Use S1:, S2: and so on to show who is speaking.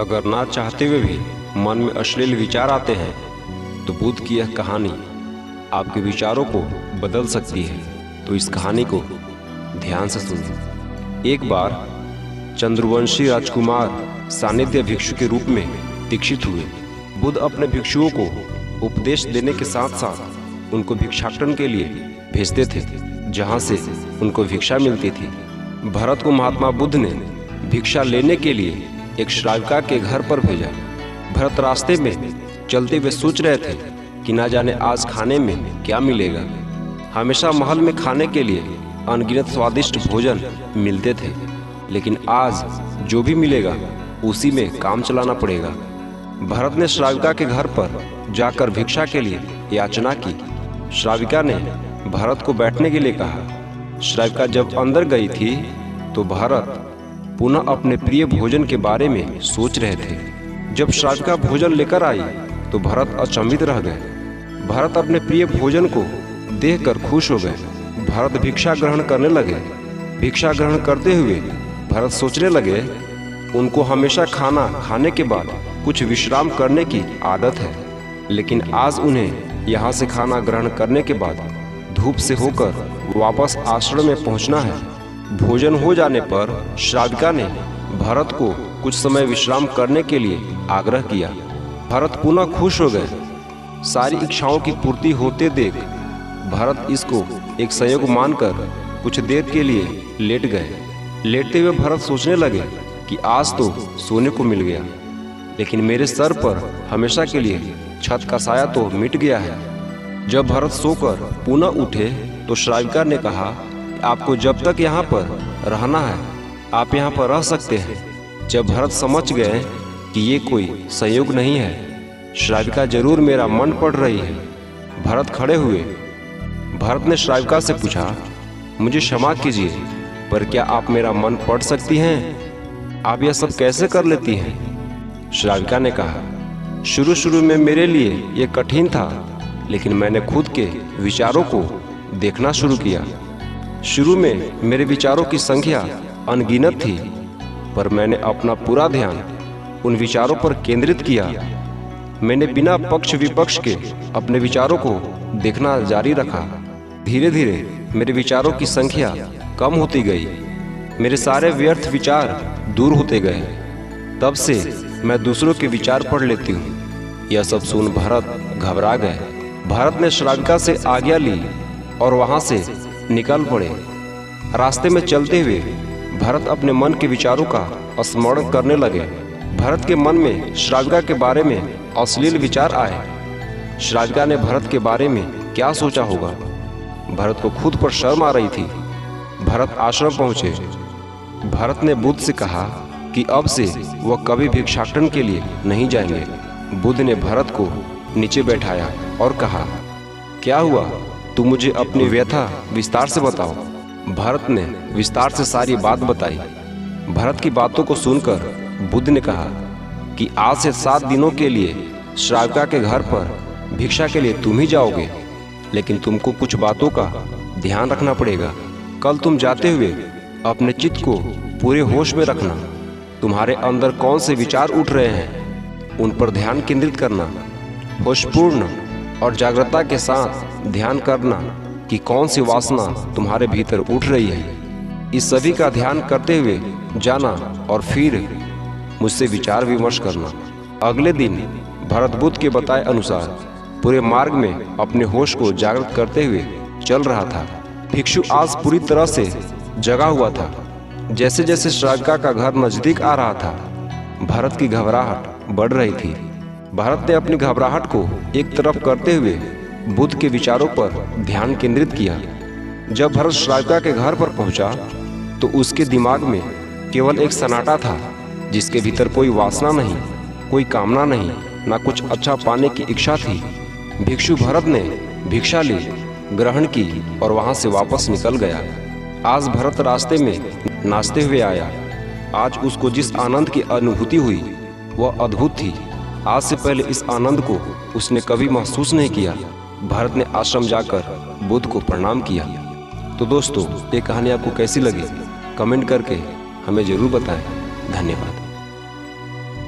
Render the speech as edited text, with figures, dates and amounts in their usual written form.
S1: अगर ना चाहते हुए भी मन में अश्लील विचार आते हैं तो बुद्ध की यह कहानी आपके विचारों को बदल सकती है। तो इस कहानी को ध्यान से सुनिए। एक बार चंद्रवंशी राजकुमार सानिध्य भिक्षु के रूप में दीक्षित हुए। बुद्ध अपने भिक्षुओं को उपदेश देने के साथ साथ उनको भिक्षाटन के लिए भेजते थे, जहाँ से उनको भिक्षा मिलती थी। भरत को महात्मा बुद्ध ने भिक्षा लेने के लिए एक श्राविका के घर पर भेजा। भरत रास्ते में चलते हुए सोच रहे थे कि ना जाने आज खाने में क्या मिलेगा। हमेशा महल में खाने के लिए अनगिनत स्वादिष्ट भोजन मिलते थे, लेकिन आज जो भी मिलेगा उसी में काम चलाना पड़ेगा। भरत ने श्राविका के घर पर जाकर भिक्षा के लिए याचना की। श्राविका ने भरत को बैठने के लिए कहा। श्राविका जब अंदर गई थी तो भरत पुनः अपने प्रिय भोजन के बारे में सोच रहे थे। जब श्राविका भोजन लेकर आई तो भरत अचंभित रह गए। भरत अपने प्रिय भोजन को देखकर खुश हो गए। भरत भिक्षा ग्रहण करने लगे। भिक्षा ग्रहण करते हुए भरत सोचने लगे, उनको हमेशा खाना खाने के बाद कुछ विश्राम करने की आदत है, लेकिन आज उन्हें यहाँ से खाना ग्रहण करने के बाद धूप से होकर वापस आश्रम में पहुँचना है। भोजन हो जाने पर श्राविका ने भरत को कुछ समय विश्राम करने के लिए आग्रह किया। भरत पुनः खुश हो गए। सारी इच्छाओं की पूर्ति होते देख भरत इसको एक संयोग मानकर कुछ देर के लिए लेट गए। लेटते हुए भरत सोचने लगे कि आज तो सोने को मिल गया, लेकिन मेरे सर पर हमेशा के लिए छत का साया तो मिट गया है। जब भरत सोकर पुनः उठे तो श्राविका ने कहा, आपको जब तक यहाँ पर रहना है आप यहाँ पर रह सकते हैं। जब भरत समझ गए कि ये कोई संयोग नहीं है, श्राविका जरूर मेरा मन पढ़ रही है, भरत खड़े हुए। भरत ने श्राविका से पूछा, मुझे क्षमा कीजिए, पर क्या आप मेरा मन पढ़ सकती हैं? आप यह सब कैसे कर लेती हैं? श्राविका ने कहा, शुरू में मेरे लिए ये कठिन था, लेकिन मैंने खुद के विचारों को देखना शुरू किया। शुरू में मेरे विचारों की संख्या अनगिनत थी, पर मैंने अपना पूरा ध्यान उन विचारों पर केंद्रित किया। मैंने बिना पक्ष विपक्ष के अपने विचारों को देखना जारी रखा। धीरे धीरे मेरे विचारों की संख्या कम होती गई। मेरे सारे व्यर्थ विचार दूर होते गए। तब से मैं दूसरों के विचार पढ़ लेती हूँ। यह सब सुन भरत घबरा गए। भरत ने श्राविका से आज्ञा ली और वहाँ से निकल पड़े। रास्ते में चलते हुए भरत अपने मन के विचारों का स्मरण करने लगे। भरत के मन में श्राविका के बारे में अश्लील विचार आए। श्राविका ने भरत के बारे में क्या सोचा होगा? भरत को खुद पर शर्म आ रही थी। भरत आश्रम पहुँचे। भरत ने बुद्ध से कहा कि अब से वह कभी भिक्षाटन के लिए नहीं जाएंगे। बुद्ध ने भरत को नीचे बैठाया और कहा, क्या हुआ? तू मुझे अपनी व्यथा विस्तार से बताओ। भरत ने विस्तार से सारी बात बताई। भरत की बातों को सुनकर बुद्ध ने कहा कि आज से 7 दिनों के लिए श्राविका के घर पर भिक्षा के लिए तुम ही जाओगे, लेकिन तुमको कुछ बातों का ध्यान रखना पड़ेगा। कल तुम जाते हुए अपने चित्त को पूरे होश में रखना। तुम्हारे अंदर कौन से विचार उठ रहे हैं उन पर ध्यान केंद्रित करना। होशपूर्ण और जागरूकता के साथ ध्यान करना कि कौन सी वासना तुम्हारे भीतर उठ रही है। इस सभी का ध्यान करते हुए जाना और फिर मुझसे विचार विमर्श करना। अगले दिन भरत बुद्ध के बताए अनुसार पूरे मार्ग में अपने होश को जागृत करते हुए चल रहा था। भिक्षु आज पूरी तरह से जगा हुआ था। जैसे जैसे श्राविका का घर नजदीक आ रहा था, भरत की घबराहट बढ़ रही थी। भरत ने अपनी घबराहट को एक तरफ करते हुए बुद्ध के विचारों पर ध्यान केंद्रित किया। जब भरत श्राविका के घर पर पहुंचा तो उसके दिमाग में केवल एक सन्नाटा था, जिसके भीतर कोई वासना नहीं, कोई कामना नहीं, ना कुछ अच्छा पाने की इच्छा थी। भिक्षु भरत ने भिक्षा ली, ग्रहण की और वहां से वापस निकल गया। आज भरत रास्ते में नाचते हुए आया। आज उसको जिस आनंद की अनुभूति हुई वह अद्भुत थी। आज से पहले इस आनंद को उसने कभी महसूस नहीं किया। भरत ने आश्रम जाकर बुद्ध को प्रणाम किया। तो दोस्तों, ये कहानी आपको कैसी लगी कमेंट करके हमें ज़रूर बताएं। धन्यवाद।